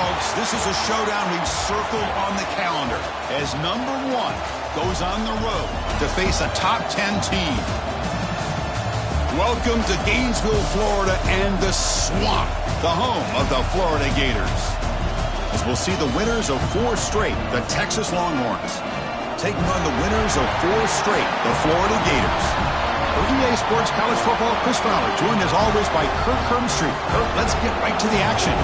folks, this is a showdown we've circled on the calendar as number 1 goes on the road to face a top 10 team. Welcome to Gainesville, Florida, and the Swamp, the home of the Florida Gators. As we'll see the winners of 4 straight, the Texas Longhorns, taking on the winners of 4 straight, the Florida Gators. For EA Sports College Football, Chris Fowler, joined as always by Kirk Hermstreet. Kirk, let's get right to the action.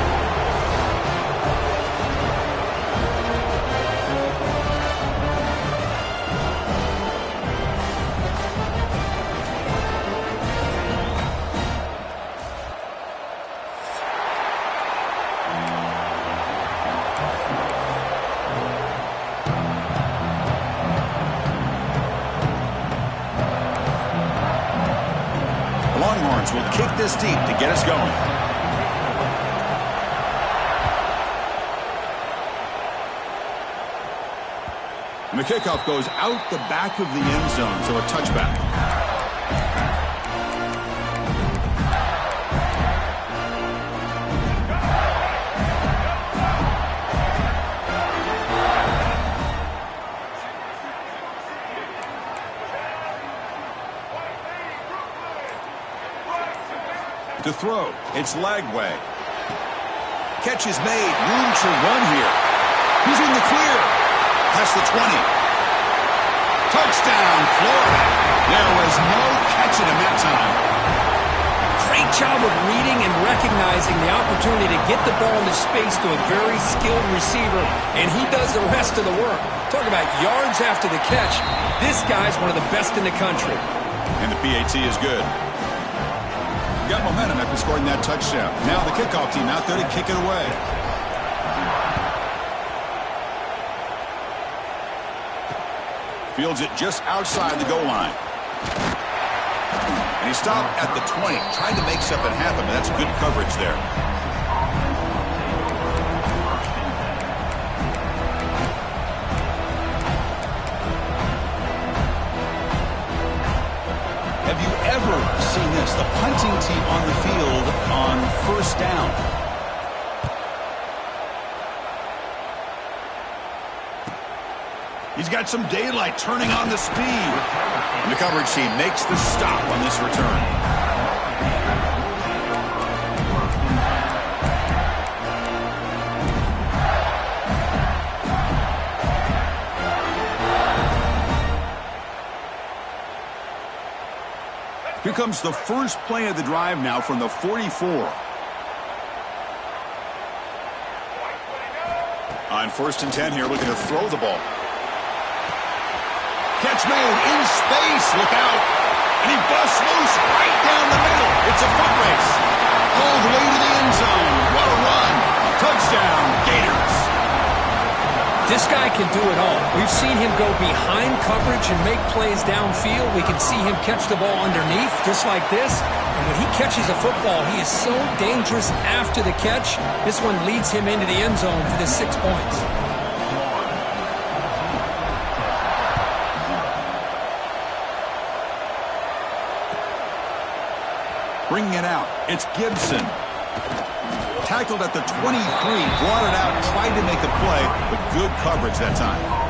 Will kick this deep to get us going. And the kickoff goes out the back of the end zone, so a touchback. To throw, it's Lagway. Catch is made, room to run here. He's in the clear. Past the 20. Touchdown, Florida. There was no catching him that time. Great job of reading and recognizing the opportunity to get the ball into space to a very skilled receiver, and he does the rest of the work. Talk about yards after the catch. This guy's one of the best in the country. And the PAT is good. Got momentum after scoring that touchdown. Now the kickoff team out there to kick it away. Fields it just outside the goal line. And he stopped at the 20, trying to make something happen, but that's good coverage there. Have you ever seen this? The punting team on the field on first down. He's got some daylight turning on the speed. And the coverage team makes the stop on this return. Here comes the first play of the drive now from the 44. On 1st and 10 here, looking to throw the ball. Catch made in space. Look out. And he busts loose right down the middle. It's a foot race. All the way to the end zone. What a run. Touchdown, Gators. This guy can do it all. We've seen him go behind coverage and make plays downfield. We can see him catch the ball underneath, just like this. And when he catches a football, he is so dangerous after the catch. This one leads him into the end zone for the 6 points. Bringing it out, it's Gibson. Tackled at the 23, brought it out, tried to make a play, but good coverage that time.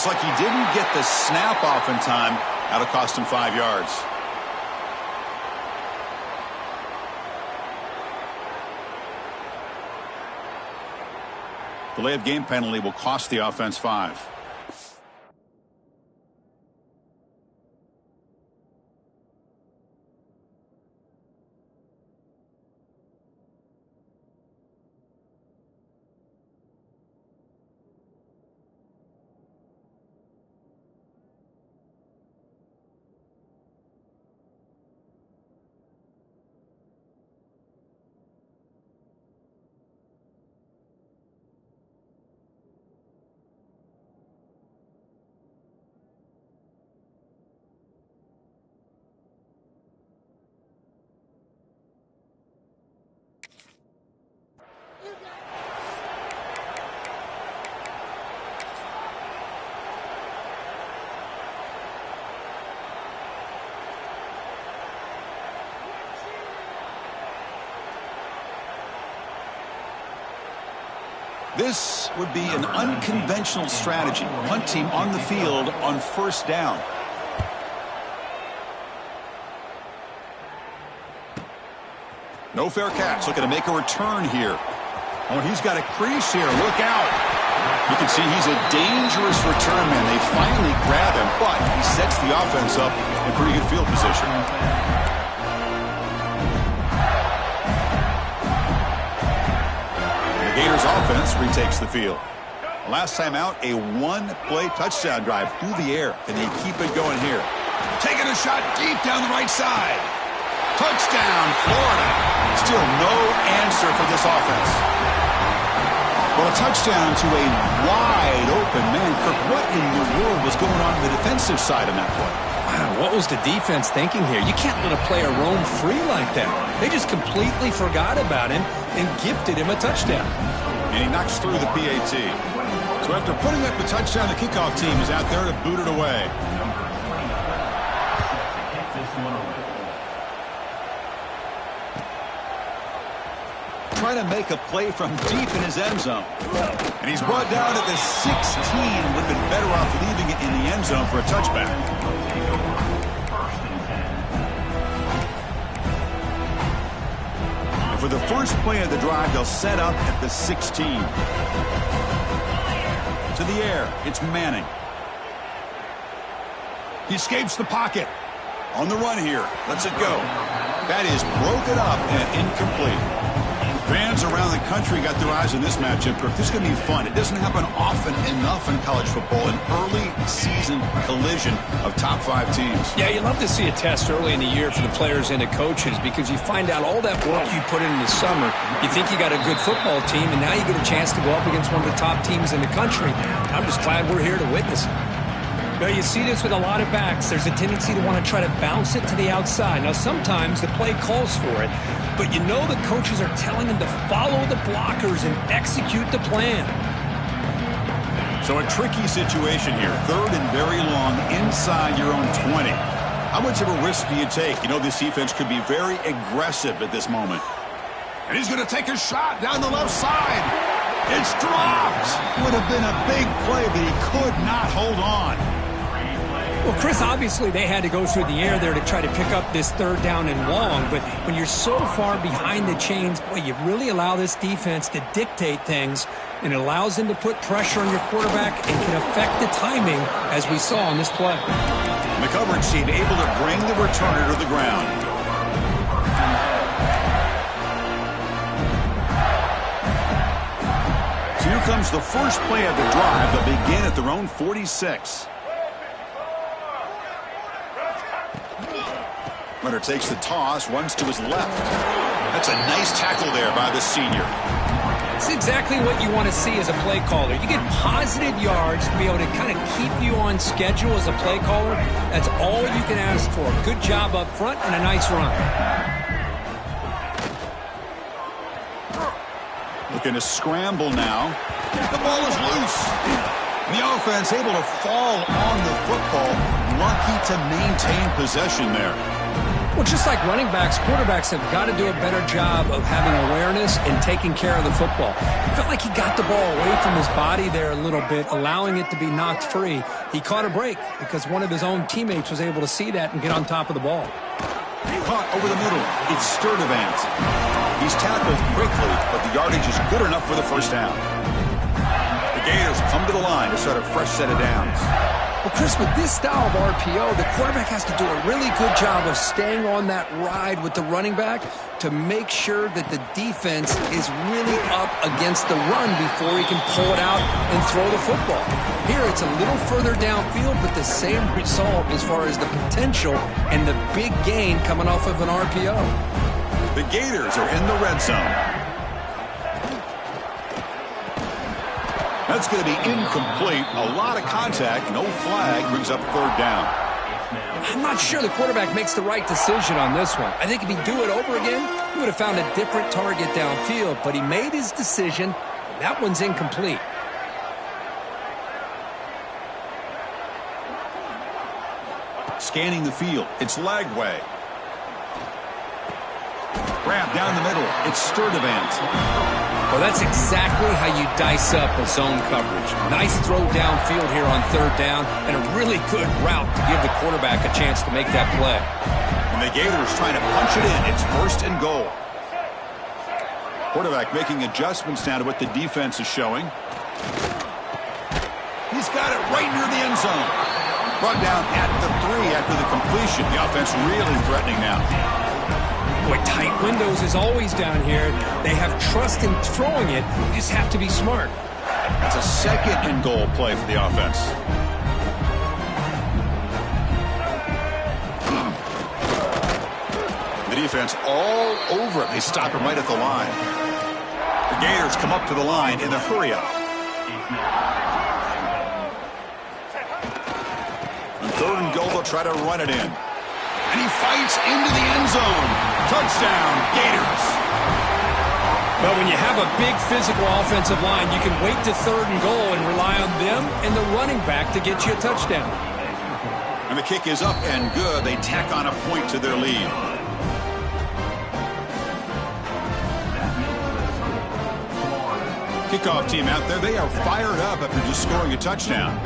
Looks like he didn't get the snap off in time. That'll cost him 5 yards. Delay of game penalty will cost the offense 5. This would be an unconventional strategy. Punt team on the field on first down. No fair catch. Looking to make a return here. Oh, he's got a crease here. Look out. You can see he's a dangerous return man. They finally grab him, but he sets the offense up in pretty good field position. The Gators offense retakes the field. Last time out, a one-play touchdown drive through the air. And they keep it going here. Taking a shot deep down the right side. Touchdown, Florida. Still no answer for this offense. Well, a touchdown to a wide open man. Kirk, what in the world was going on the defensive side of that play? Wow, what was the defense thinking here? You can't let a player roam free like that. They just completely forgot about him and gifted him a touchdown. And he knocks through the PAT. So after putting up the touchdown, the kickoff team is out there to boot it away. Trying to make a play from deep in his end zone. And he's brought down at the 16. Would have been better off leaving it in the end zone for a touchback. And for the first play of the drive, they'll set up at the 16. To the air, it's Manning. He escapes the pocket. On the run here, lets it go. That is broken up and incomplete. Fans around the country got their eyes on this matchup. This is going to be fun. It doesn't happen often enough in college football, an early season collision of top 5 teams. Yeah, you love to see a test early in the year for the players and the coaches because you find out all that work you put in the summer. You think you got a good football team, and now you get a chance to go up against one of the top teams in the country. I'm just glad we're here to witness it. Now, you see this with a lot of backs. There's a tendency to want to try to bounce it to the outside. Now, sometimes the play calls for it, but you know the coaches are telling them to follow the blockers and execute the plan. So a tricky situation here. 3rd and very long inside your own 20. How much of a risk do you take? You know this defense could be very aggressive at this moment. And he's going to take a shot down the left side. It's dropped. Would have been a big play, but he could not hold on. Well, Chris, obviously they had to go through the air there to try to pick up this 3rd down and long, but when you're so far behind the chains, boy, you really allow this defense to dictate things, and it allows them to put pressure on your quarterback and can affect the timing, as we saw on this play. And the coverage team able to bring the returner to the ground. So here comes the first play of the drive. They'll begin at their own 46. Runner takes the toss, runs to his left. That's a nice tackle there by the senior. It's exactly what you want to see as a play caller. You get positive yards to be able to kind of keep you on schedule as a play caller. That's all you can ask for. Good job up front and a nice run. Looking to scramble now. The ball is loose. The offense able to fall on the football. Lucky to maintain possession there. Well, just like running backs, quarterbacks have got to do a better job of having awareness and taking care of the football. It felt like he got the ball away from his body there a little bit, allowing it to be knocked free. He caught a break because one of his own teammates was able to see that and get on top of the ball. Caught over the middle. It's Sturdivant. He's tackled quickly, but the yardage is good enough for the first down. The Gators come to the line to start a fresh set of downs. Well, Chris, with this style of RPO, the quarterback has to do a really good job of staying on that ride with the running back to make sure that the defense is really up against the run before he can pull it out and throw the football. Here, it's a little further downfield, but the same result as far as the potential and the big gain coming off of an RPO. The Gators are in the red zone. That's going to be incomplete. A lot of contact. No flag. Brings up third down. I'm not sure the quarterback makes the right decision on this one. I think if he'd do it over again, he would have found a different target downfield. But he made his decision. That one's incomplete. Scanning the field. It's Lagway. Grab down the middle. It's Sturdivant. Well, that's exactly how you dice up a zone coverage. Nice throw downfield here on third down, and a really good route to give the quarterback a chance to make that play. And the Gators trying to punch it in. It's first and goal. Quarterback making adjustments now to what the defense is showing. He's got it right near the end zone. Brought down at the 3 after the completion. The offense really threatening now. Boy, tight windows is always down here. They have trust in throwing it. You just have to be smart. That's a second and goal play for the offense. The defense all over it. They stop him right at the line. The Gators come up to the line in the hurry-up. On third and goal, they'll try to run it in. And he fights into the end zone. Touchdown, Gators. Well, when you have a big physical offensive line, you can wait to third and goal and rely on them and the running back to get you a touchdown. And the kick is up and good. They tack on a point to their lead. Kickoff team out there. They are fired up after just scoring a touchdown.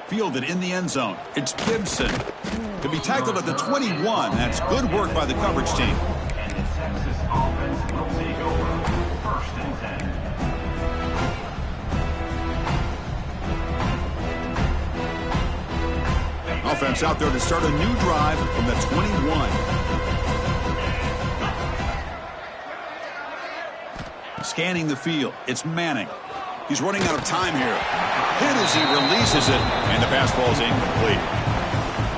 Fielded in the end zone. It's Gibson. To be tackled at the 21. That's good work by the coverage team. Offense out there to start a new drive from the 21. Scanning the field. It's Manning. He's running out of time here. Hit as he releases it, and the pass ball is incomplete.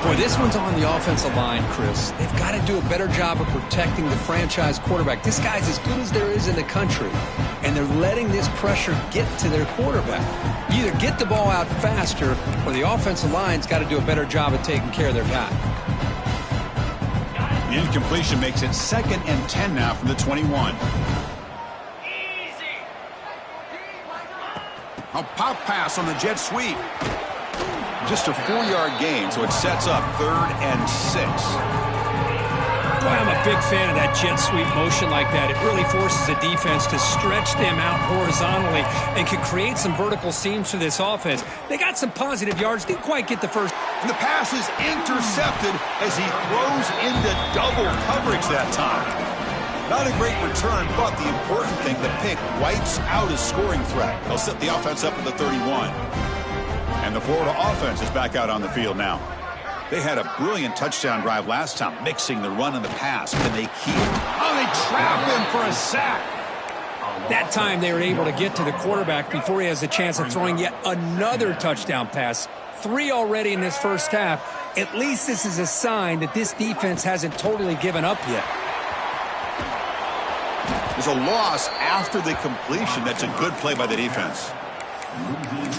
Boy, this one's on the offensive line, Chris. They've got to do a better job of protecting the franchise quarterback. This guy's as good as there is in the country, and they're letting this pressure get to their quarterback. You either get the ball out faster, or the offensive line's got to do a better job of taking care of their guy. The incompletion makes it 2nd and 10 now from the 21. A pop pass on the jet sweep. Just a 4-yard gain, so it sets up 3rd and 6. Boy, I'm a big fan of that jet sweep motion like that. It really forces the defense to stretch them out horizontally and can create some vertical seams for this offense. They got some positive yards. Didn't quite get the first. And the pass is intercepted as he throws into double coverage that time. Not a great return, but the important thing, the pick wipes out his scoring threat. They'll set the offense up at the 31. And the Florida offense is back out on the field now. They had a brilliant touchdown drive last time, mixing the run and the pass. Can they keep it? Oh, they trap him for a sack. That time they were able to get to the quarterback before he has a chance of throwing yet another touchdown pass. 3 already in this first half. At least this is a sign that this defense hasn't totally given up yet. There's a loss after the completion. That's a good play by the defense.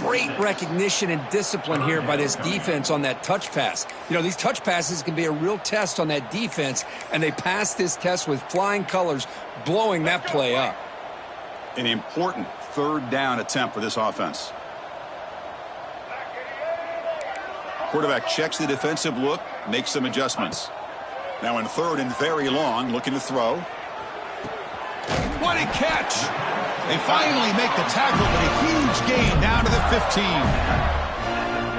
Great recognition and discipline here by this defense on that touch pass. You know, these touch passes can be a real test on that defense, and they passed this test with flying colors, blowing that play up. An important third down attempt for this offense. Quarterback checks the defensive look, makes some adjustments. Now in third and very long, looking to throw. What a catch! They finally make the tackle, but a huge gain down to the 15.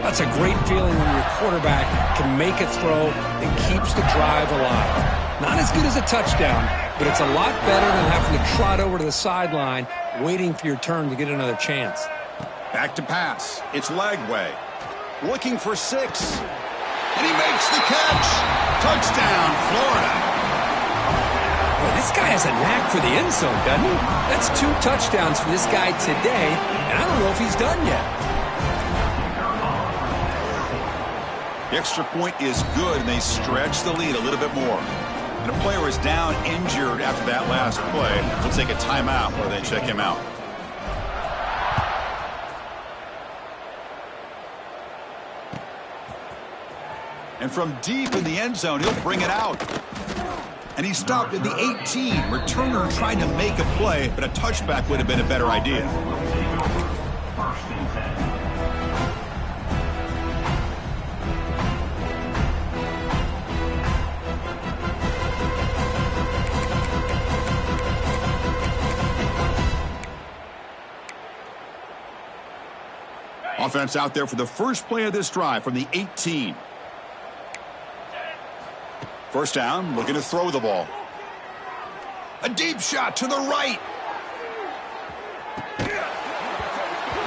That's a great feeling when your quarterback can make a throw and keeps the drive alive. Not as good as a touchdown, but it's a lot better than having to trot over to the sideline, waiting for your turn to get another chance. Back to pass. It's Lagway. Looking for 6. And he makes the catch. Touchdown, Florida. Boy, this guy has a knack for the end zone, doesn't he? That's 2 touchdowns for this guy today, and I don't know if he's done yet. The extra point is good, and they stretch the lead a little bit more. And a player is down injured after that last play. We'll take a timeout while they check him out. And from deep in the end zone, he'll bring it out. And he stopped at the 18. Returner trying to make a play, but a touchback would have been a better idea. Offense out there for the first play of this drive from the 18. First down, looking to throw the ball. A deep shot to the right.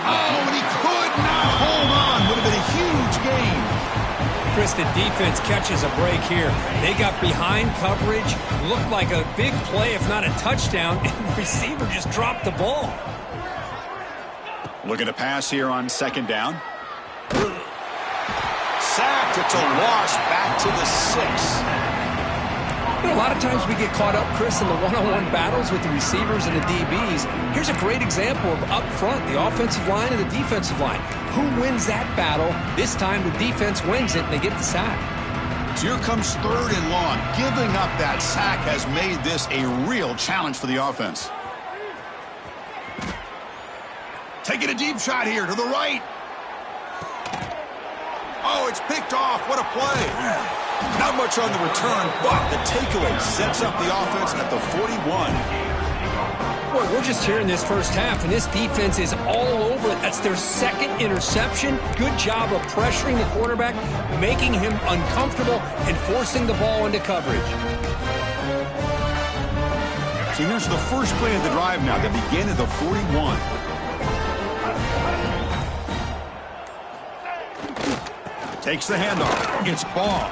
Oh, and he could not hold on. Would have been a huge gain. Chris, the defense catches a break here. They got behind coverage, looked like a big play, if not a touchdown, and the receiver just dropped the ball. Looking to pass here on second down. Sacked. It's a loss back to the 6. You know, a lot of times we get caught up, Chris, in the one-on-one battles with the receivers and the DBs. Here's a great example of up front, the offensive line and the defensive line. Who wins that battle? This time the defense wins it, and they get the sack. So here comes third and long. Giving up that sack has made this a real challenge for the offense. Taking a deep shot here to the right. Oh, it's picked off. What a play. Not much on the return, but the takeaway sets up the offense at the 41. Boy, we're just here in this first half, and this defense is all over it. That's their second interception. Good job of pressuring the quarterback, making him uncomfortable, and forcing the ball into coverage. So here's the first play of the drive now that began at the 41. Takes the handoff. It's ball.